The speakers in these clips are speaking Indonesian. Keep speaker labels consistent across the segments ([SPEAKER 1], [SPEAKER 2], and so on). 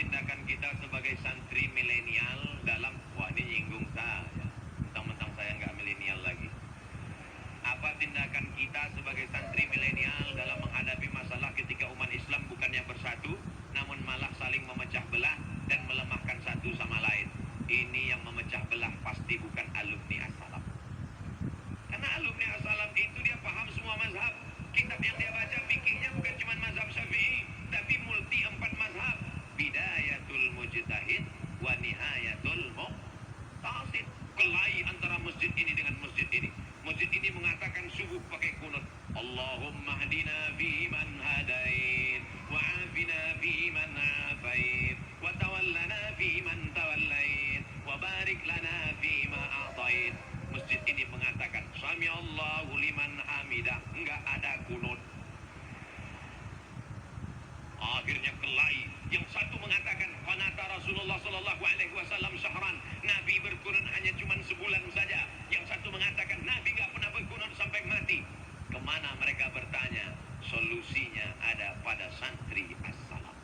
[SPEAKER 1] tindakan kita sebagai santri milenial dalam, wah ini nyinggung saya, mentang-mentang saya nggak milenial lagi. Apa tindakan kita sebagai santri milenial dalam menghadapi masalah ketika umat Islam bukannya bersatu, namun malah saling memecah belah dan melemahkan satu sama lain. Ini yang memecah belah pasti bukan alumni as-salaf. Karena alumni as-salaf itu dia paham semua mazhab. Kitab yang dia baca fikihnya bukan cuma mazhab Syafi'i, tapi multi 4 mazhab. Bidayatul mujtahid wa nihayatul muqtasid. Kelahi antara masjid ini dengan masjid ini. Masjid ini mengatakan subuh pakai kunut. Allahumma hadina fi man hadait, wa afina fi man afait, wa tawallana fi man tawallait, wa barik lana fi ma a'tait. Masjid ini mengatakan Sami Allahu liman hamidah, enggak ada kunut. Akhirnya kelahi. Yang satu mengatakan qanata Rasulullah sallallahu alaihi wasallam syahran, Nabi berkunut hanya cuma sebulan saja. Yang satu mengatakan Nabi enggak pernah berkunut sampai mati. Kemana mereka bertanya? Solusinya ada pada santri as-salam.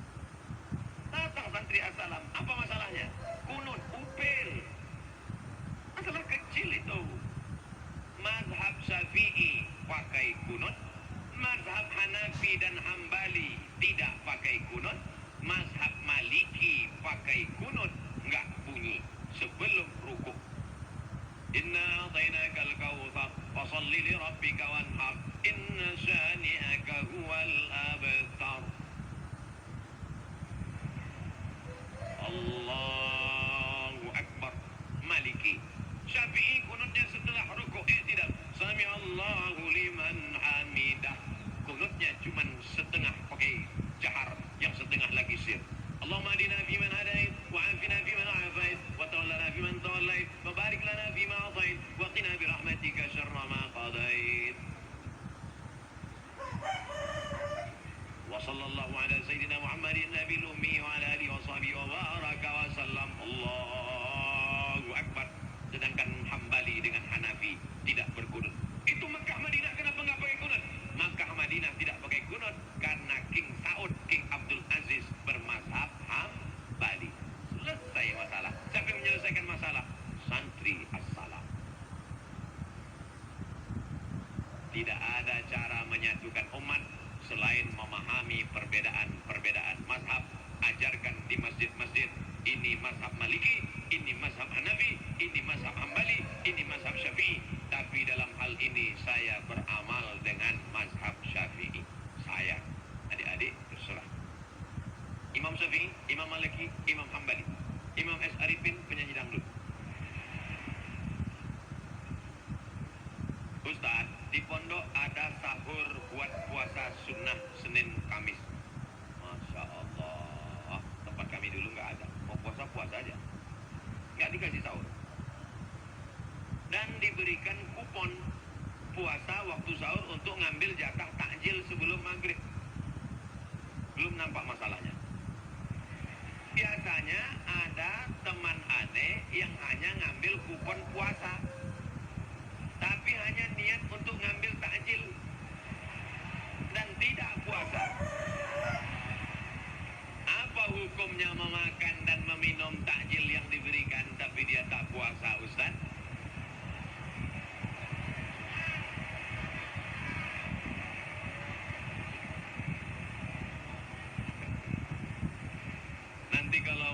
[SPEAKER 1] Datang santri as-salam, apa masalahnya? Kunut, upil. Masalah kecil itu. Mazhab Syafi'i pakai kunut, mazhab Hanafi dan Hambali tidak pakai kunut, mazhab Maliki pakai kunut, enggak bunyi sebelum rukuk. Inna a'tainakal kautsar fashalli li rabbika wanhar inna syani'aka huwal abtar. Allahu akbar. Maliki. Syafi'i kunutnya setelah rukuk, tidak. Sami Allahu liman hamidah. Kunutnya cuma setengah pakai jahar, yang setengah lagi sir. Allahumma adina fi man hadait, wa afina fi man afait, wa tawallana fi man tawallait, wa barik lana fi ma atait, wa qina bi rahmatika syarra ma qadait. Wa sallallahu ala sayyidina Muhammadin nabil ummi wa ala alihi wa sahbihi wa baraka wa sallam. Allahu akbar. Sedangkan Hambali dengan Hanafi tidak berkunut. Itu Makkah Madinah kenapa nggak pakai kunut? Makkah Madinah tidak pakai kunut karena King Saud, King Abdul Aziz bermazhab Hambali. Selesai masalah. Siapa yang menyelesaikan masalah? Santri as-salam. Tidak ada cara menyatukan umat selain memahami perbedaan-perbedaan mazhab. Ajarkan di masjid-masjid, ini mazhab Maliki, ini mazhab Hanafi, ini mazhab Hambali, ini mazhab Syafi'i. Tapi dalam hal ini saya beramal dengan mazhab Syafi'i. Saya, adik-adik, terserah. Imam Syafi'i, Imam Maliki, Imam Hambali, Imam S. Arifin, penyanyi dangdut. Ustaz, di pondok ada sahur buat puasa sunnah Senin Kamis. Masya Allah. Tempat kami dulu nggak ada. Mau puasa aja. Nggak dikasih sahur. Dan diberikan kupon puasa waktu sahur untuk ngambil jatah takjil sebelum maghrib. Belum nampak masalahnya. Biasanya ada teman aneh yang hanya ngambil kupon puasa, tapi hanya niat untuk ngambil takjil dan tidak puasa. Apa hukumnya memakan dan meminum takjil yang diberikan tapi dia tak puasa, Ustaz? Nanti kalau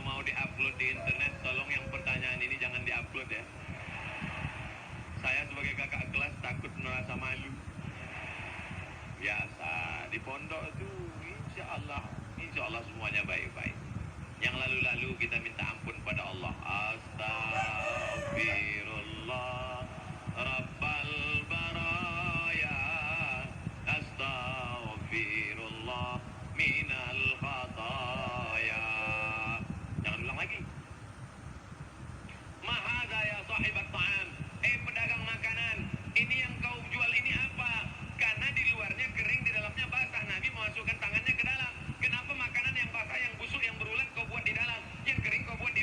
[SPEAKER 1] mau diupload di internet, tolong yang pertanyaan ini jangan diupload ya. Saya sebagai kakak kelas takut merasa malu. Biasa di pondok itu insya Allah semuanya baik-baik. Yang lalu-lalu kita minta ampun pada Allah. Astaghfirullah Rabbal baraya, astaghfirullah minal khataya. Jangan ulang lagi. Mahadha ya sahibat ta'am. Pedagang makanan, ini yang kau jual ini apa? Karena di luarnya kering, di dalamnya basah. Nabi memasukkan tangannya ke dalam. Kenapa makanan yang basah, yang busuk, yang berulat kau buat di dalam, yang kering kau buat di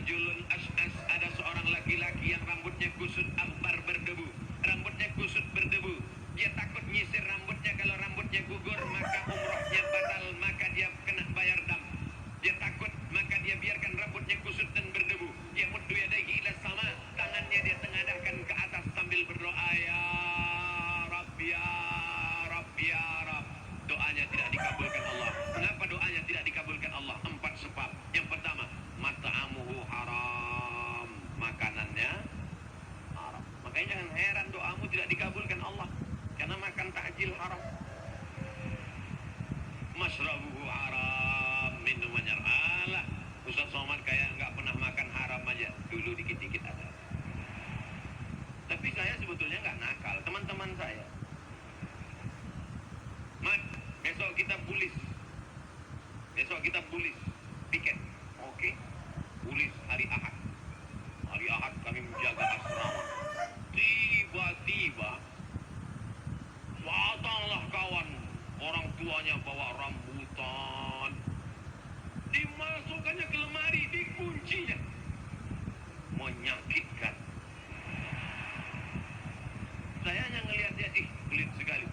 [SPEAKER 1] rajulun as'as, ada seorang laki-laki yang rambutnya kusut akbar berdebu. Rambutnya kusut berdebu. Dia takut nyisir rambutnya, kalau rambutnya gugur maka umrohnya batal, maka dia kena bayar dam. Dia takut, maka dia biarkan rambutnya kusut dan berdebu. Dia muddu yadaihi ila sama, tangannya dia tengadahkan ke atas sambil berdoa, ya Rabb, ya Rabb, ya Rabb. Doanya tidak dikabulkan Allah. Kenapa doanya tidak dikabulkan Allah? 4 sebab. Yang pertama, mat'amuhu haram, makanannya haram. Makanya jangan heran doamu tidak dikabulkan Allah, karena makan takjil haram. Masrabuhu haram, minumannya alah. Ustaz Somad kayak nggak pernah makan haram aja. Dulu dikit-dikit ada. Tapi saya sebetulnya nggak nakal, teman-teman saya. Mat, besok kita pulis. Besok kita pulis. Piket. Oke. Pulis hari Ahad. Hari Ahad kami menjaga asrama. Tiba-tiba datanglah kawan. Orang tuanya bawa rambutan. Dimasukkannya ke lemari, dikuncinya. Menyakitkan. Saya hanya ngelihat dia, pelit sekali.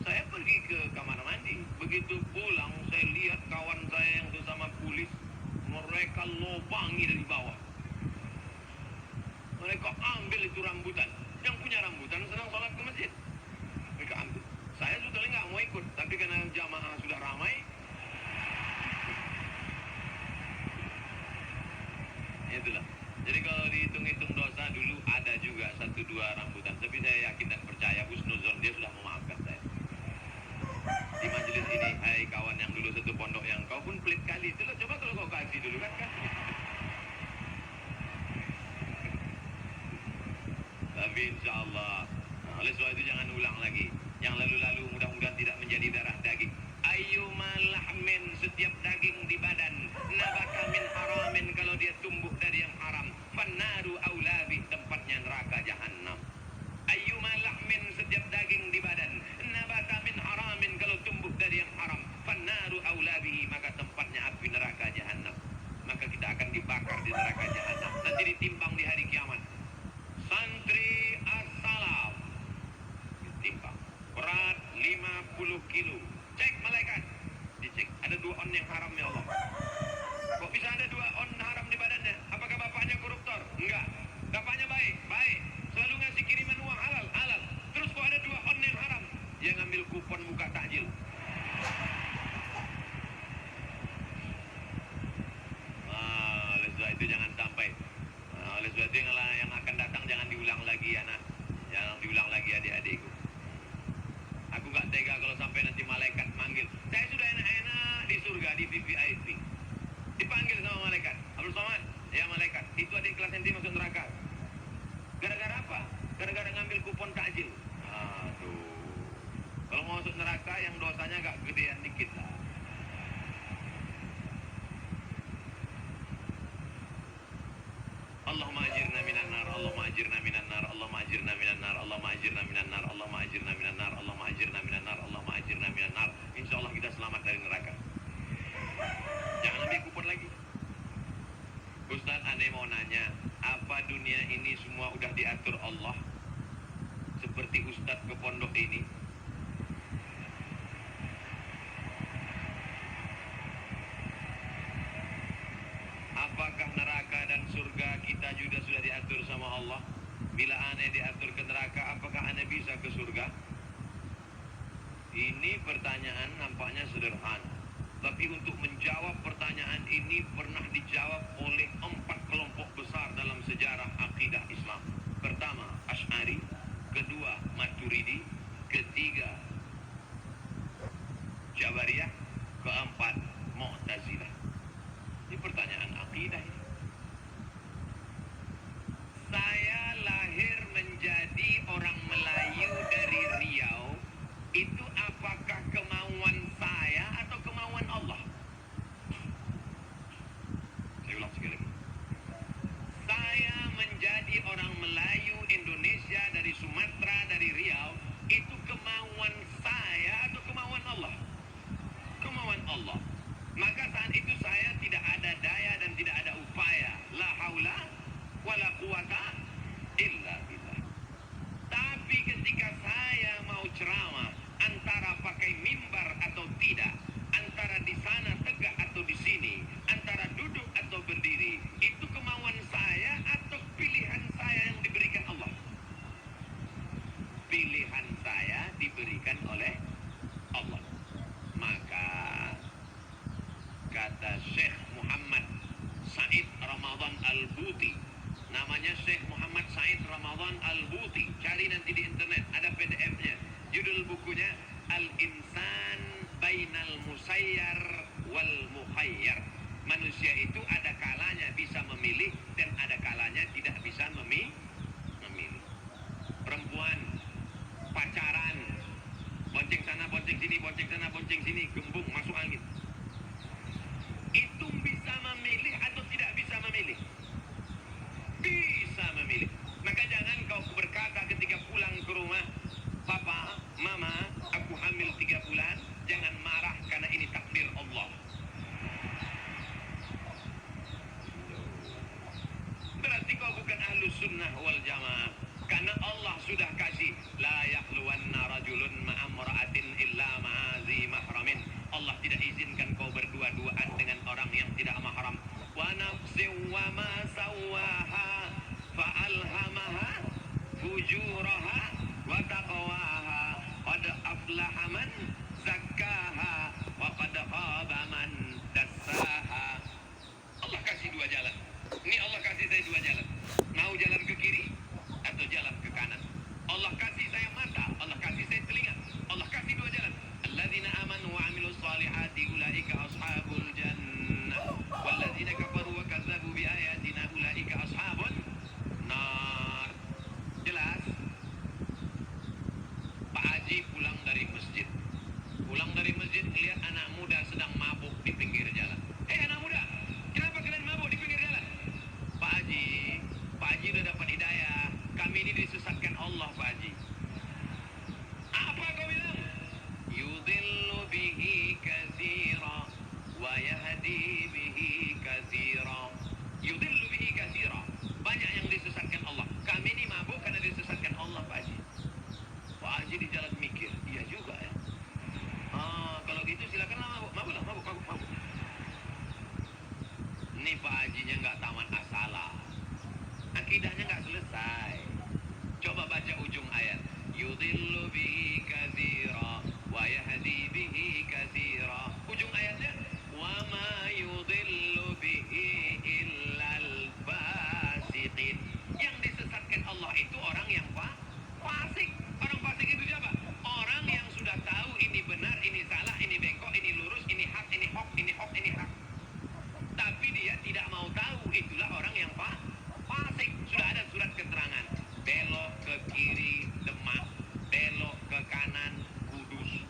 [SPEAKER 1] Saya pergi ke kamar mandi. Begitu pulang, saya lihat kawan saya yang sesama pulis, mereka lobangi dari bawah. Mereka ambil itu rambutan. Yang punya rambutan sedang sholat ke masjid. Mereka ambil. Saya sebetulnya nggak mau ikut, tapi karena jamaah sudah ramai, itulah. Jadi kalau dihitung-hitung dosa dulu ada juga 1-2 rambutan, tapi saya yakin dan percaya husnuzon dia sudah memaafkan saya. Di majelis ini, hai kawan yang dulu satu pondok yang kau pun pelit kali, itu loh, coba kalau kau kasih dulu kan. Tapi insya Allah, oleh sebab itu jangan ulang lagi. Yang lalu-lalu mudah-mudahan tidak menjadi darah daging. Ayyuma lahmin, setiap daging di badan, nabaka min haramin, kalau dia tumbuh dari yang haram, fannaru aulabi, tempatnya neraka jahannam. Ayyuma lahmin, setiap daging di badan, nabaka min haramin, kalau tumbuh dari yang haram, fannaru aulabi, maka tempatnya api neraka jahannam. Maka kita akan dibakar di neraka jahannam. Nanti ditimbang di hari kiamat. Santri as-salam ditimbang, berat 50 kilo. Cek malaikat, dicek, ada 2 on yang haram ya Allah. Kok bisa ada 2 on haram di badannya? Apakah bapaknya koruptor? Enggak. Bapaknya baik? Baik. Selalu ngasih kiriman uang halal? Halal. Terus kok ada 2 on yang haram? Dia ngambil kupon buka takjil. Oleh sebab itu jangan sampai. Oleh sebab itu yang akan datang jangan diulang lagi anak. Jangan diulang lagi adik-adikku. Aku gak tega kalau sampai nanti malaikat manggil. Saya sudah enak-enak di surga, di VIP. Dipanggil sama malaikat. Abdul Somad, ya malaikat, itu adik kelas enti masuk neraka. Gara-gara apa? Gara-gara ngambil kupon takjil. Aduh. Kalau mau masuk neraka yang dosanya agak gedean dikit lah. Allahumma ajirna minan nar, Allahumma ajirna minan nar, Allahumma ajirna minan nar, Allahumma ajirna minan nar, Allahumma ajirna minan nar, Allahumma ajirna minan nar, Allahumma ajirna minan nar. Insyaallah kita selamat dari neraka. Jangan ambil kupon lagi. Ustaz, aneh mau nanya, apa dunia ini semua udah diatur Allah? Seperti Ustaz ke pondok ini. Apakah neraka dan surga kita juga sudah diatur sama Allah? Bila aneh diatur ke neraka, apakah aneh bisa ke surga? Ini pertanyaan nampaknya sederhana. Tapi untuk menjawab pertanyaan ini pernah dijawab oleh 4 kelompok besar dalam sejarah akidah Islam. Pertama, Asy'ari. Kedua, Maturidi. Ketiga, Jabariyah. Keempat, Mu'tazilah. Ini pertanyaan akidah ini. Saya lahir menjadi orang Melayu dari Riau. Itu apakah kemauan saya atau kemauan Allah? Saya ulang sekali lagi. Saya kata Syekh Muhammad Said Ramadan Al-Buti. Namanya Syekh Muhammad Said Ramadan Al-Buti. Cari nanti di internet, ada PDF-nya. Judul bukunya Al-Insan Bainal Musayyar wal Mukhayyar. Manusia itu ada kalanya bisa memilih dan ada kalanya tidak bisa memilih. Perempuan pacaran, bonceng sana, bonceng sini, bonceng sana, bonceng sini, gembung masuk angin. Itu bisa memilih atau tidak bisa memilih? Bisa memilih. Maka jangan kau berkata ketika pulang ke rumah, papa, mama, aku hamil 3 bulan, jangan marah karena ini takdir Allah. Berarti kau bukan ahlus sunnah wal jamaah. Karena Allah sudah kasih la yakhluwanna rajulun ma'amra'atin illa ma'azi mahramin. Allah tidak izinkan kau berdua-duaan dengan orang yang tidak mahram. Wa nafsin wa ma sawwaha fa'alhamaha fujuraha wa taqwaha qad aflaha man zakkaha wa qad khaba man dassaha. Allah kasih 2 jalan. Ini Allah kasih saya 2 jalan. Mau jalan ke kiri atau jalan ke kanan. Allah kasih saya mata, Allah kasih saya telinga. Allah kasih 2 jalan. Alladzina amanu wa amilus solihati ulaika ashabul jannah. Walladzina kafaru wa kazzabu bi ayatina ulaika ashabun nar. Jelas? Pak Haji pulang dari masjid. Pulang dari masjid lihat anak muda sedang mabuk di pinggir jalan. Anak muda, kenapa kalian mabuk di pinggir jalan? Pak Haji udah dapat hidayah. Kami ini disesatkan Allah, Pak Haji. Apa kau bilang? Yudhillu bihi katsira wa yahdi bihi katsira. Yudhillu bihi katsira. Banyak yang disesatkan Allah. Kami ini mabuk karena disesatkan Allah, Pak Haji. Pak Haji di jalan mikir, iya juga ya. Kalau gitu silakanlah mabuk. Ini Pak Hajinya nggak tamat asalah. Akidahnya nggak selesai. Coba baca ujung ayat. Yudhillu bihi katsira wa yahdi bihi katsira. Ujung ayatnya wa ma yudhillu bihi illal fasiqin. Yang disesatkan Allah itu orang yang fasik. Orang fasik itu siapa? Orang yang sudah tahu ini benar, ini salah, ini bengkok, ini lurus, ini hak, ini hok, ini hok, ini hak. Tapi dia tidak mau tahu, itulah orang yang fasik. Sudah ada surat keterangan. Belok ke kiri Demak, belok ke kanan Kudus.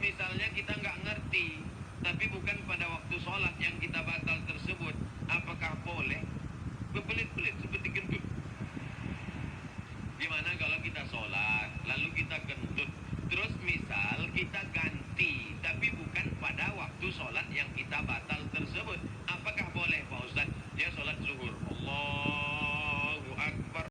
[SPEAKER 1] misalnya kita nggak ngerti, tapi bukan pada waktu sholat yang kita batal tersebut, apakah boleh? Berbelit-belit seperti gendut. Gimana kalau kita sholat